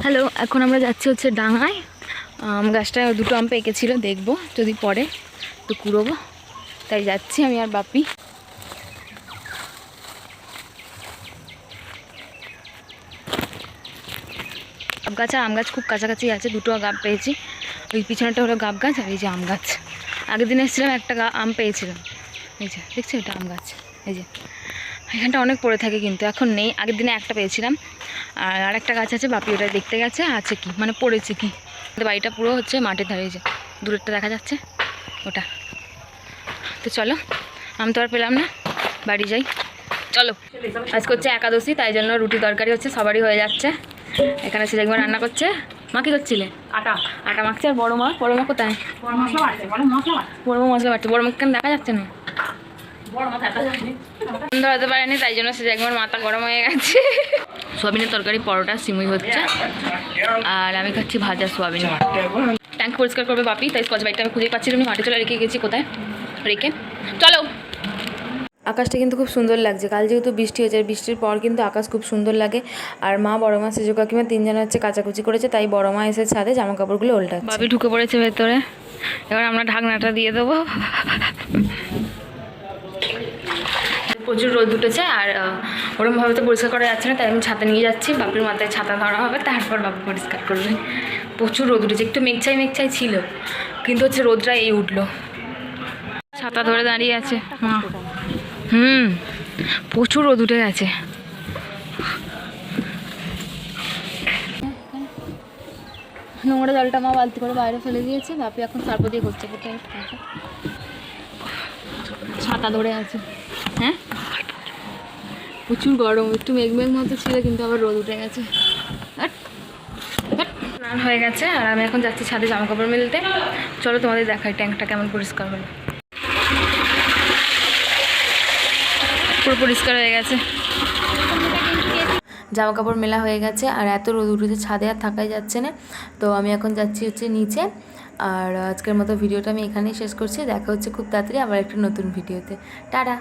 Hello, এখন আমরা যাচ্ছি হচ্ছে ডাঙায়। আম গাছটায় দুটো আম পেকেছিল, দেখবো যদি পড়ে তো কুড়োবো, তাই যাচ্ছি আমি আর বাপি। গাব গাছ আর আম গাছ খুব কাছাকাছি আছে, দুটো গাব পেয়েছি। ওই পিছনেটা হলো গাব গাছ আর এই যে আম গাছ। আগের দিন এসেছিলাম, একটা আম পেয়েছিলাম। এই যে দেখছি এটা আম গাছ। এই যে এখানটা অনেক পড়ে থাকে, কিন্তু এখন নেই। আগের দিনে একটা পেয়েছিলাম। আর আরেকটা গাছ আছে, বাপি ওটা দেখতে গেছে আছে কি, মানে পড়েছে কি। বাড়িটা পুরো হচ্ছে মাঠের ধারে, যে দূরেরটা দেখা যাচ্ছে ওটা। তো চলো, আমি তো আর পেলাম না, বাড়ি যাই। চলো, আজকে হচ্ছে একাদশী, তাই জন্য রুটি তরকারি হচ্ছে, সবারই হয়ে যাচ্ছে। এখানে সে একবার রান্না করছে। মা কি করছিলে? আটা মাখছে। আর বড় মা কোথায়? বড় মশলা বাড়ছে। বড় মা কেন দেখা যাচ্ছে না? বন্ধ হতে পারেনি, তাই জন্য সে একবার মাথা গরম হয়ে গেছে। সোয়াবিনের তরকারি, পরোটা, সিমুই হচ্ছে, আর আমি খাচ্ছি ভাজা সোয়াবিন। ট্যাঙ্ক পরিষ্কার করবে বাপি, তাই স্কচ বাইটটা আমি খুঁজে পাচ্ছিলাম, মাঠে চলে রেখে গেছি। কোথায় রেখে? চলো। আকাশটা কিন্তু খুব সুন্দর লাগছে। কাল যেহেতু বৃষ্টি হয়েছে, বৃষ্টির পর কিন্তু আকাশ খুব সুন্দর লাগে। আর মা, বড় মা, সেজো কাকিমা তিনজন হচ্ছে কাচাকুচি করেছে, তাই বড় মা এসে ছাদে জামা কাপড়গুলো উল্টাচ্ছে। বাপি ঢুকে পড়েছে ভেতরে, এবার আমরা ঢাকনাটা দিয়ে দেবো। প্রচুর রোদ উঠেছে, আর ওরমভাবে তো পরিষ্কার করা যাচ্ছে না, তাই আমি ছাতা নিয়ে যাচ্ছি। বাপির মাথায় ছাতা ধরা হবে, তারপর বাপি পরিষ্কার করবে। প্রচুর রোদ উঠেছে, একটু মেঘছাই ছিল, কিন্তু হচ্ছে রোদটা এই উঠলো। ছাতা ধরে দাঁড়িয়ে আছে মা। প্রচুর রোদ উঠে গেছে। নোংরা জলটা মা বালতি করে বাইরে ফেলে দিয়েছে। বাপি এখন সার্প দিয়ে করছে। কোথায় ছাতা ধরে আছে? হ্যাঁ, প্রচুর গরম। একটু মেঘ মতো ছিল, কিন্তু আবার রোদ উঠে গেছে। স্নান হয়ে গেছে, আর আমি এখন যাচ্ছি ছাদে জামা কাপড় মেলতে। চলো তোমাদের দেখাই ট্যাঙ্কটা কেমন পরিষ্কার হলো। পুরো পরিষ্কার হয়ে গেছে, জামা কাপড় মেলা হয়ে গেছে। আর এত রোদ উঠেছে, ছাদে আর থাকাই যাচ্ছে না। তো আমি এখন যাচ্ছি হচ্ছে নিচে। আর আজকের মতো ভিডিওটা আমি এখানেই শেষ করছি। দেখা হচ্ছে খুব তাড়াতাড়ি আবার একটা নতুন ভিডিওতে। টাটা।